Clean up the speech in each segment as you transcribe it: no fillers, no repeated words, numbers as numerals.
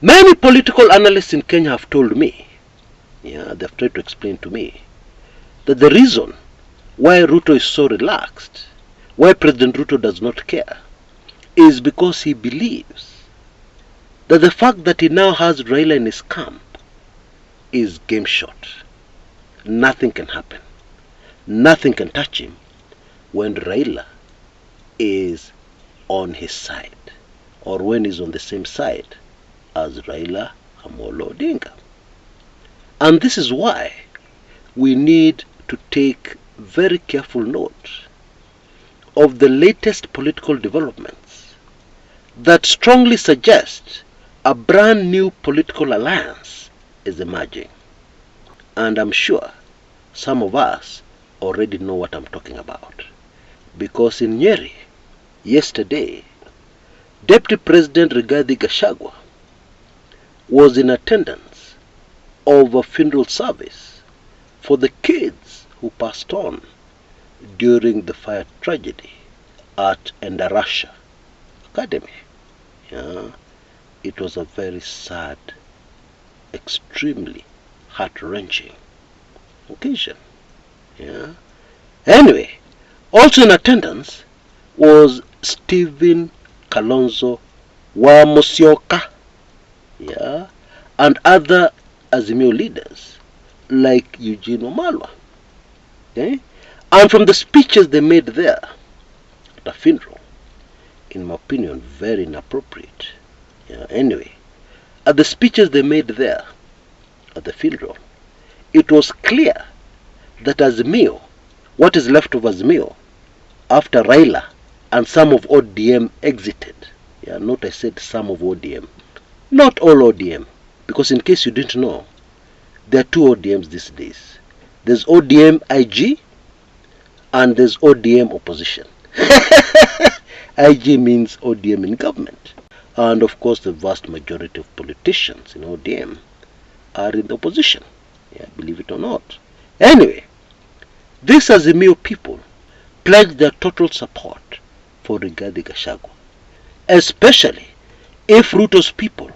Many political analysts in Kenya have told me, they've tried to explain to me, that the reason why Ruto is so relaxed, why President Ruto does not care, is because he believes that the fact that he now has Raila in his camp is game shot. Nothing can happen. Nothing can touch him when Raila is on his side, or when he's on the same side as Raila Amolo Odinga. And this is why we need to take very careful note of the latest political developments that strongly suggest a brand new political alliance is emerging. And I'm sure some of us already know what I'm talking about, because in Nyeri yesterday, Deputy President Rigathi Gachagua was in attendance of a funeral service for the kids who passed on during the fire tragedy at Endarasha Academy. It was a very sad, extremely heart-wrenching occasion. Anyway, also in attendance was Stephen Kalonzo wa Musyoka, and other Azimio leaders like Eugene Wamalwa. And from the speeches they made there at the funeral, in my opinion, very inappropriate. Anyway, at the speeches they made there at the funeral, it was clear that Azimio, what is left of Azimio, after Raila and some of ODM exited, note I said some of ODM, not all ODM, because in case you didn't know, there are two ODMs these days. There's ODM IG and there's ODM opposition. IG means ODM in government. And of course the vast majority of politicians in ODM are in the opposition, believe it or not. Anyway, these Azimio people pledged their total support for Rigathi Gachagua, especially if Ruto's people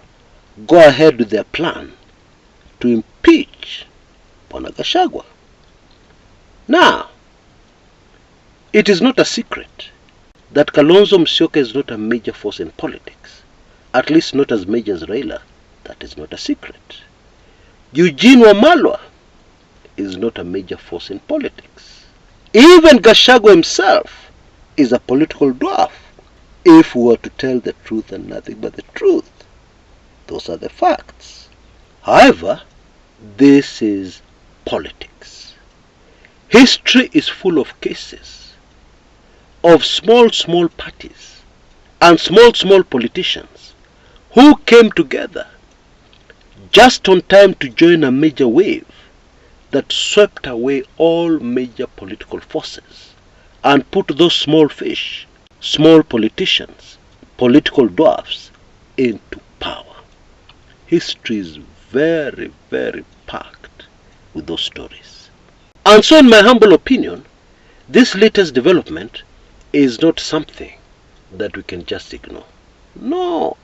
go ahead with their plan to impeach Gachagua. Now, it is not a secret that Kalonzo Musyoka is not a major force in politics, at least not as major as Raila. That is not a secret. Eugene Wamalwa is not a major force in politics. Even Gachagua himself is a political dwarf, if we were to tell the truth and nothing but the truth. Those are the facts. However, this is politics. History is full of cases of small parties and small politicians who came together just on time to join a major wave that swept away all major political forces and put those small fish, small politicians, political dwarfs into power. History is very packed with those stories. And so in my humble opinion, this latest development is not something that we can just ignore. No.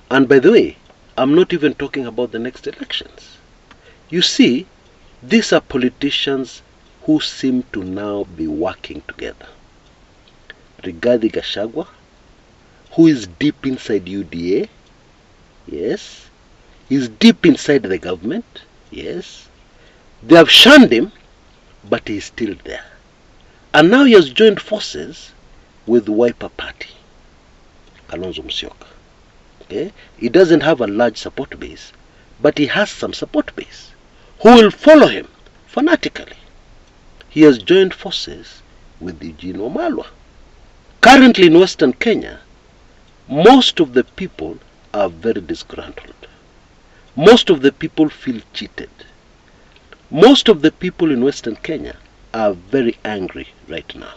And by the way, I'm not even talking about the next elections. You see, these are politicians who seem to now be working together. Rigathi Gachagua, who is deep inside UDA, yes. He's deep inside the government, yes. They have shunned him, but he's still there. And now he has joined forces with Wiper Party, Kalonzo Musyoka. He doesn't have a large support base, but he has some support base who will follow him fanatically. He has joined forces with Eugene Wamalwa. Currently in Western Kenya, most of the people are very disgruntled. Most of the people feel cheated. Most of the people in Western Kenya are very angry right now.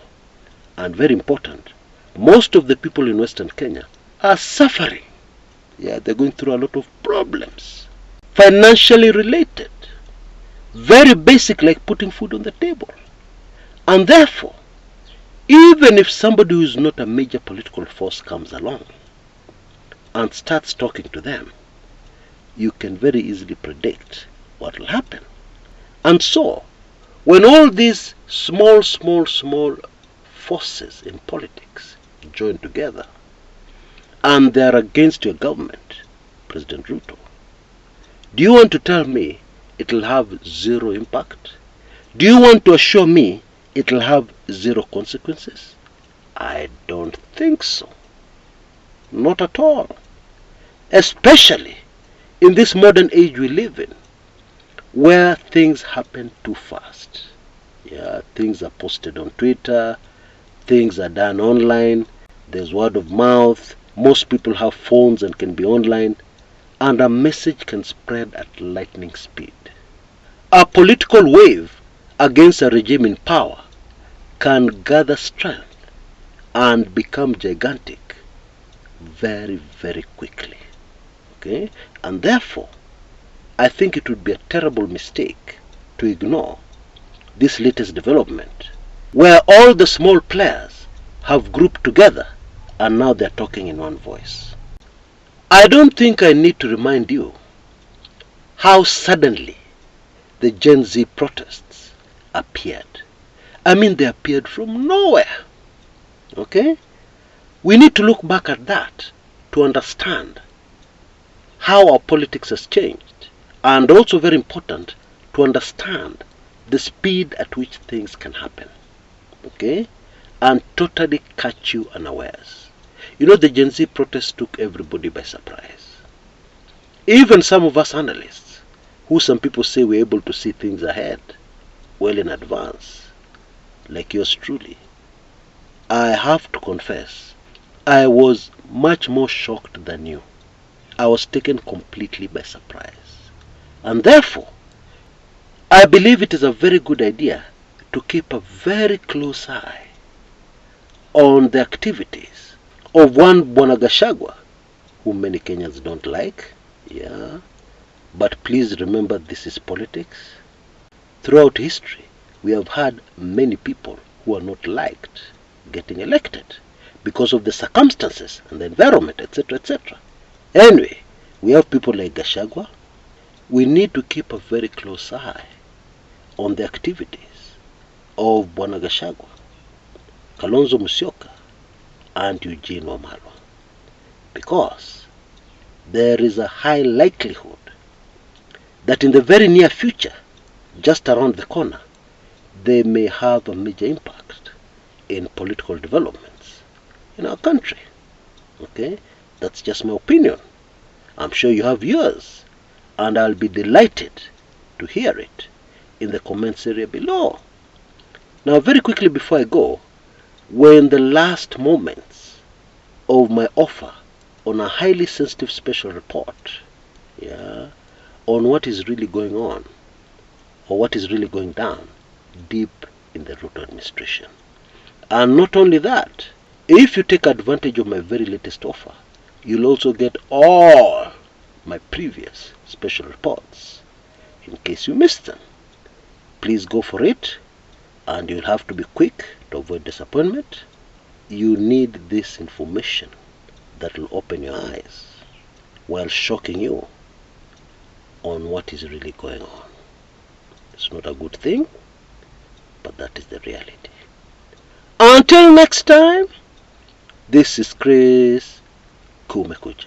And very important, most of the people in Western Kenya are suffering. They're going through a lot of problems, financially related, very basic, like putting food on the table. And therefore, even if somebody who is not a major political force comes along and starts talking to them, you can very easily predict what will happen. And so, when all these small forces in politics join together and they are against your government, President Ruto, do you want to tell me it will have zero impact? Do you want to assure me it will have zero consequences? I don't think so. Not at all. Especially in this modern age we live in, where things happen too fast. Yeah, things are posted on Twitter, things are done online, there's word of mouth, most people have phones and can be online, and a message can spread at lightning speed. A political wave against a regime in power can gather strength and become gigantic very quickly. Okay? And therefore, I think it would be a terrible mistake to ignore this latest development, where all the small players have grouped together and now they're talking in one voice. I don't think I need to remind you how suddenly the Gen Z protests appeared. I mean, they appeared from nowhere. Okay? We need to look back at that to understand how our politics has changed, and also very important to understand the speed at which things can happen. Okay? And totally catch you unawares. You know, the Gen Z protests took everybody by surprise. Even some of us analysts, who some people say we're able to see things ahead, well in advance, like yours truly. I have to confess, I was much more shocked than you. I was taken completely by surprise. And therefore, I believe it is a very good idea to keep a very close eye on the activities of one Bwana Gachagua, whom many Kenyans don't like. Yeah. But please remember, this is politics. Throughout history, we have had many people who are not liked getting elected because of the circumstances and the environment, etc., etc. Anyway, we have people like Gachagua. We need to keep a very close eye on the activities of Bwana Gachagua, Kalonzo Musyoka, and Eugene Wamalwa, because there is a high likelihood that in the very near future, just around the corner, they may have a major impact in political developments in our country. Okay? That's just my opinion. I'm sure you have yours, and I'll be delighted to hear it in the comments area below. Now, very quickly before I go, we're in the last moments of my offer on a highly sensitive special report, yeah, on what is really going on, or what is really going down deep in the Ruto administration. And not only that, if you take advantage of my very latest offer, you'll also get all my previous special reports in case you missed them. Please go for it, and you'll have to be quick to avoid disappointment. You need this information that will open your eyes while shocking you on what is really going on. It's not a good thing, but that is the reality. Until next time, this is Chris Kumekucha.